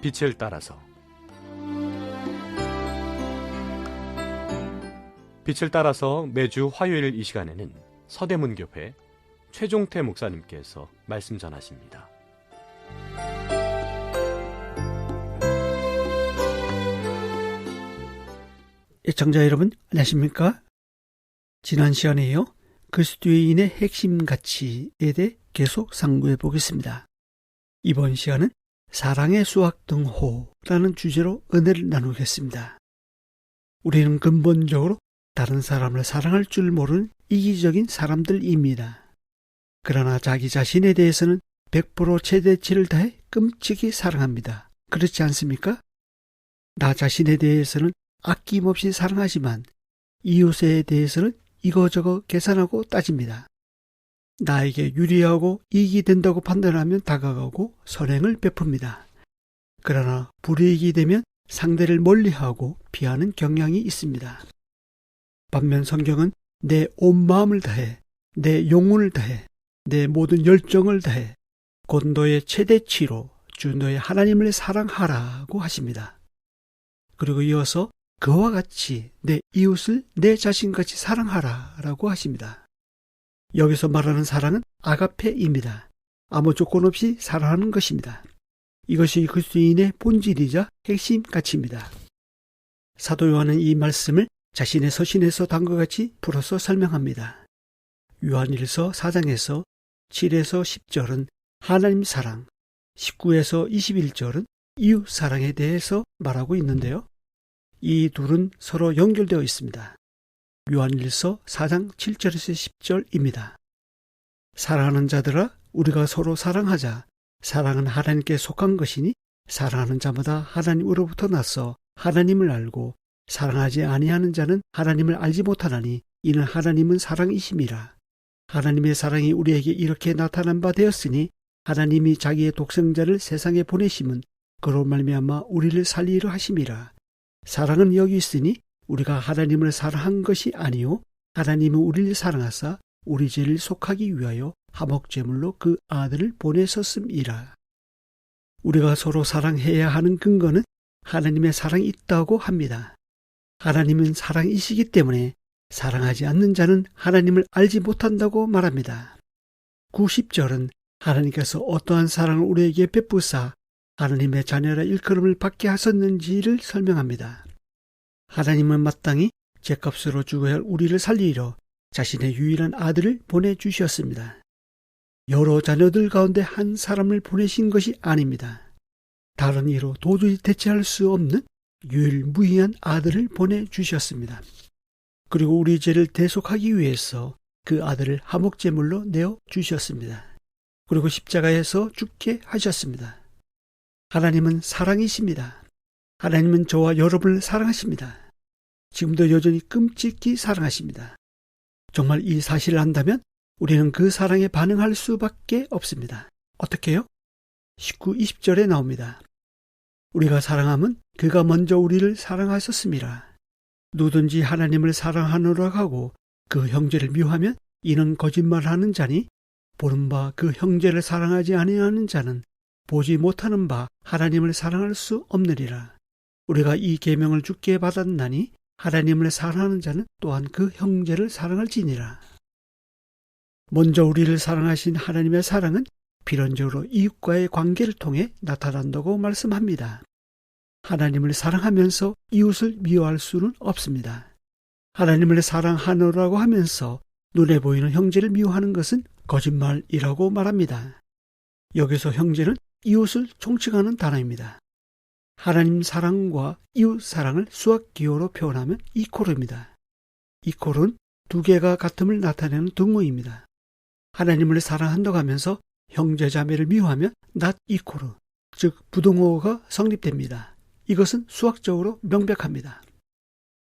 빛을 따라서. 빛을 따라서 매주 화요일 이 시간에는 서대문교회 최종태 목사님께서 말씀 전하십니다. 애청자 여러분, 안녕하십니까? 지난 시간에요, 그리스도인의 핵심 가치에 대해 계속 상고해 보겠습니다. 이번 시간은 사랑의 수학 등호라는 주제로 은혜를 나누겠습니다. 우리는 근본적으로 다른 사람을 사랑할 줄 모르는 이기적인 사람들입니다. 그러나 자기 자신에 대해서는 100% 최대치를 다해 끔찍이 사랑합니다. 그렇지 않습니까? 나 자신에 대해서는 아낌없이 사랑하지만 이웃에 대해서는 이거저거 계산하고 따집니다. 나에게 유리하고 이익이 된다고 판단하면 다가가고 선행을 베풉니다. 그러나 불이익이 되면 상대를 멀리하고 피하는 경향이 있습니다. 반면 성경은 내 온 마음을 다해, 내 영혼을 다해, 내 모든 열정을 다해 곧 너의 최대치로 주 너의 하나님을 사랑하라고 하십니다. 그리고 이어서 그와 같이 내 이웃을 내 자신같이 사랑하라라고 하십니다. 여기서 말하는 사랑은 아가페입니다. 아무 조건 없이 사랑하는 것입니다. 이것이 그리스도인의 본질이자 핵심 가치입니다. 사도 요한은 이 말씀을 자신의 서신에서 다음과 같이 풀어서 설명합니다. 요한일서 4장에서 7에서 10절은 하나님 사랑, 19에서 21절은 이웃 사랑에 대해서 말하고 있는데요. 이 둘은 서로 연결되어 있습니다. 요한일서 4장 7절에서 10절입니다. 사랑하는 자들아, 우리가 서로 사랑하자. 사랑은 하나님께 속한 것이니 사랑하는 자마다 하나님으로부터 나서 하나님을 알고 사랑하지 아니하는 자는 하나님을 알지 못하나니 이는 하나님은 사랑이심이라. 하나님의 사랑이 우리에게 이렇게 나타난 바 되었으니 하나님이 자기의 독생자를 세상에 보내심은 그로 말미암아 우리를 살리려 하심이라. 사랑은 여기 있으니 우리가 하나님을 사랑한 것이 아니요 하나님은 우리를 사랑하사 우리 죄를 속하기 위하여 화목제물로 그 아들을 보내셨음이라. 우리가 서로 사랑해야 하는 근거는 하나님의 사랑이 있다고 합니다. 하나님은 사랑이시기 때문에 사랑하지 않는 자는 하나님을 알지 못한다고 말합니다. 90절은 하나님께서 어떠한 사랑을 우리에게 베푸사 하나님의 자녀라 일컬음을 받게 하셨는지를 설명합니다. 하나님은 마땅히 죄값으로 죽어야 할 우리를 살리려 자신의 유일한 아들을 보내주셨습니다. 여러 자녀들 가운데 한 사람을 보내신 것이 아닙니다. 다른 이로 도저히 대체할 수 없는 유일무이한 아들을 보내주셨습니다. 그리고 우리 죄를 대속하기 위해서 그 아들을 화목제물로 내어주셨습니다. 그리고 십자가에서 죽게 하셨습니다. 하나님은 사랑이십니다. 하나님은 저와 여러분을 사랑하십니다. 지금도 여전히 끔찍히 사랑하십니다. 정말 이 사실을 안다면 우리는 그 사랑에 반응할 수밖에 없습니다. 어떻게요? 19, 20절에 나옵니다. 우리가 사랑함은 그가 먼저 우리를 사랑하셨음이라. 누구든지 하나님을 사랑하노라 하고 그 형제를 미워하면 이는 거짓말하는 자니 보는 바 그 형제를 사랑하지 아니하는 자는 보지 못하는 바 하나님을 사랑할 수 없느니라. 우리가 이 계명을 주께 받았나니 하나님을 사랑하는 자는 또한 그 형제를 사랑할지니라. 먼저 우리를 사랑하신 하나님의 사랑은 필연적으로 이웃과의 관계를 통해 나타난다고 말씀합니다. 하나님을 사랑하면서 이웃을 미워할 수는 없습니다. 하나님을 사랑하노라고 하면서 눈에 보이는 형제를 미워하는 것은 거짓말이라고 말합니다. 여기서 형제는 이웃을 총칭하는 단어입니다. 하나님 사랑과 이웃 사랑을 수학 기호로 표현하면 이코르입니다. 이코르는 두 개가 같음을 나타내는 등호입니다. 하나님을 사랑한다고 하면서 형제 자매를 미워하면 not 이코르, 즉 부등호가 성립됩니다. 이것은 수학적으로 명백합니다.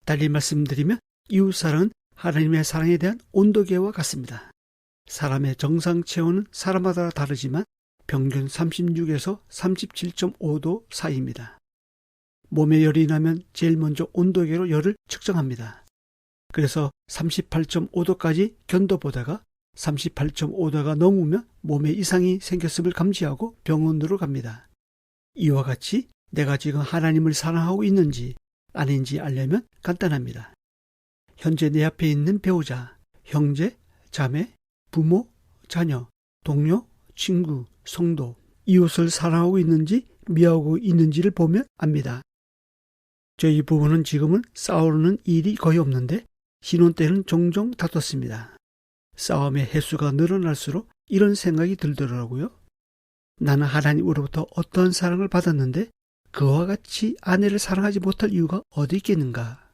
달리 말씀드리면 이웃 사랑은 하나님의 사랑에 대한 온도계와 같습니다. 사람의 정상 체온은 사람마다 다르지만 평균 36에서 37.5도 사이입니다. 몸에 열이 나면 제일 먼저 온도계로 열을 측정합니다. 그래서 38.5도까지 견뎌보다가 38.5도가 넘으면 몸에 이상이 생겼음을 감지하고 병원으로 갑니다. 이와 같이 내가 지금 하나님을 사랑하고 있는지 아닌지 알려면 간단합니다. 현재 내 앞에 있는 배우자, 형제, 자매, 부모, 자녀, 동료, 친구, 성도, 이웃을 사랑하고 있는지 미워하고 있는지를 보면 압니다. 저희 부부는 지금은 싸우는 일이 거의 없는데 신혼 때는 종종 다퉜습니다. 싸움의 횟수가 늘어날수록 이런 생각이 들더라고요. 나는 하나님으로부터 어떤 사랑을 받았는데 그와 같이 아내를 사랑하지 못할 이유가 어디 있겠는가.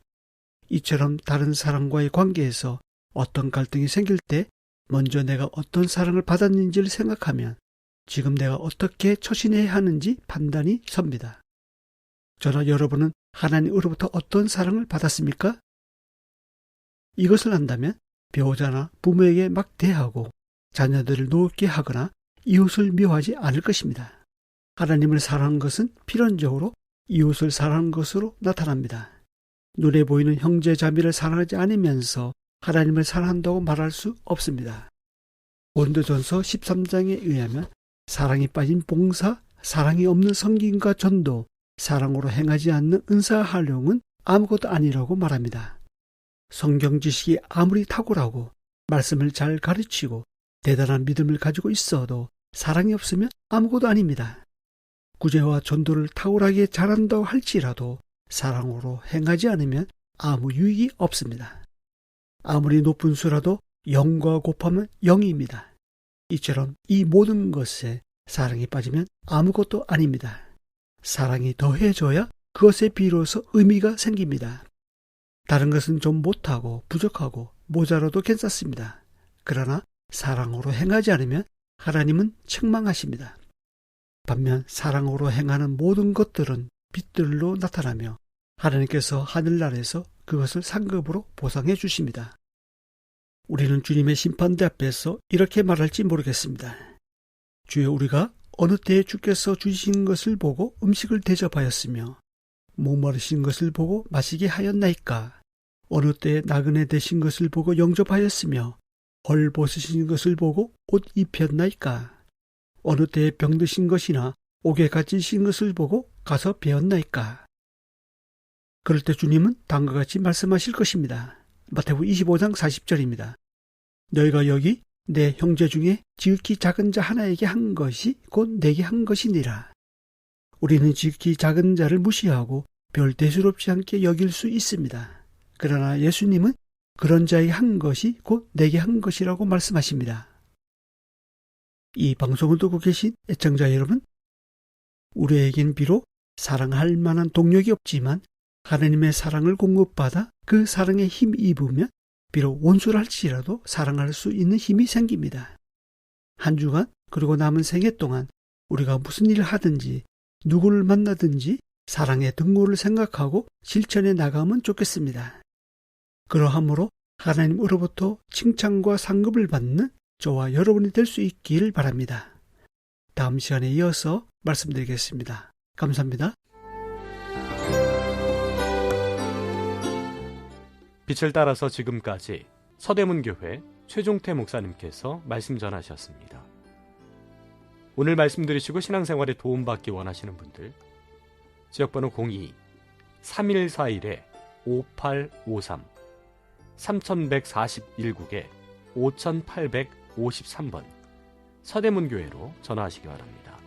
이처럼 다른 사람과의 관계에서 어떤 갈등이 생길 때 먼저 내가 어떤 사랑을 받았는지를 생각하면 지금 내가 어떻게 처신해야 하는지 판단이 섭니다. 저나 여러분은 하나님으로부터 어떤 사랑을 받았습니까? 이것을 안다면 배우자나 부모에게 막 대하고 자녀들을 노엽게 하거나 이웃을 미워하지 않을 것입니다. 하나님을 사랑하는 것은 필연적으로 이웃을 사랑하는 것으로 나타납니다. 눈에 보이는 형제 자매를 사랑하지 않으면서 하나님을 사랑한다고 말할 수 없습니다. 고린도전서 13장에 의하면 사랑이 빠진 봉사, 사랑이 없는 섬김과 전도, 사랑으로 행하지 않는 은사 활용은 아무것도 아니라고 말합니다. 성경 지식이 아무리 탁월하고 말씀을 잘 가르치고 대단한 믿음을 가지고 있어도 사랑이 없으면 아무것도 아닙니다. 구제와 전도를 탁월하게 잘한다고 할지라도 사랑으로 행하지 않으면 아무 유익이 없습니다. 아무리 높은 수라도 0과 곱하면 0입니다. 이처럼 이 모든 것에 사랑이 빠지면 아무것도 아닙니다. 사랑이 더해져야 그것에 비로소 의미가 생깁니다. 다른 것은 좀 못하고 부족하고 모자라도 괜찮습니다. 그러나 사랑으로 행하지 않으면 하나님은 책망하십니다. 반면 사랑으로 행하는 모든 것들은 빛들로 나타나며 하나님께서 하늘나라에서 그것을 상급으로 보상해 주십니다. 우리는 주님의 심판대 앞에서 이렇게 말할지 모르겠습니다. 주여, 우리가 어느 때에 주께서 주신 것을 보고 음식을 대접하였으며 목마르신 것을 보고 마시게 하였나이까? 어느 때에 나그네 되신 것을 보고 영접하였으며 헐 벗으신 것을 보고 옷 입혔나이까? 어느 때에 병드신 것이나 옥에 갇히신 것을 보고 가서 배웠나이까? 그럴 때 주님은 다음과 같이 말씀하실 것입니다. 마태복음 25장 40절입니다. 너희가 여기 내 형제 중에 지극히 작은 자 하나에게 한 것이 곧 내게 한 것이니라. 우리는 지극히 작은 자를 무시하고 별 대수롭지 않게 여길 수 있습니다. 그러나 예수님은 그런 자에게 한 것이 곧 내게 한 것이라고 말씀하십니다. 이 방송을 듣고 계신 애청자 여러분, 우리에겐 비록 사랑할 만한 동력이 없지만 하나님의 사랑을 공급받아 그 사랑에 힘 입으면 비록 원수를 할지라도 사랑할 수 있는 힘이 생깁니다. 한 주간 그리고 남은 생애 동안 우리가 무슨 일을 하든지 누구를 만나든지 사랑의 등호를 생각하고 실천해 나가면 좋겠습니다. 그러함으로 하나님으로부터 칭찬과 상급을 받는 저와 여러분이 될 수 있기를 바랍니다. 다음 시간에 이어서 말씀드리겠습니다. 감사합니다. 빛을 따라서 지금까지 서대문교회 최종태 목사님께서 말씀 전하셨습니다. 오늘 말씀 들으시고 신앙생활에 도움받기 원하시는 분들, 지역번호 02-3141-5853 3141국에 5853번 서대문교회로 전화하시기 바랍니다.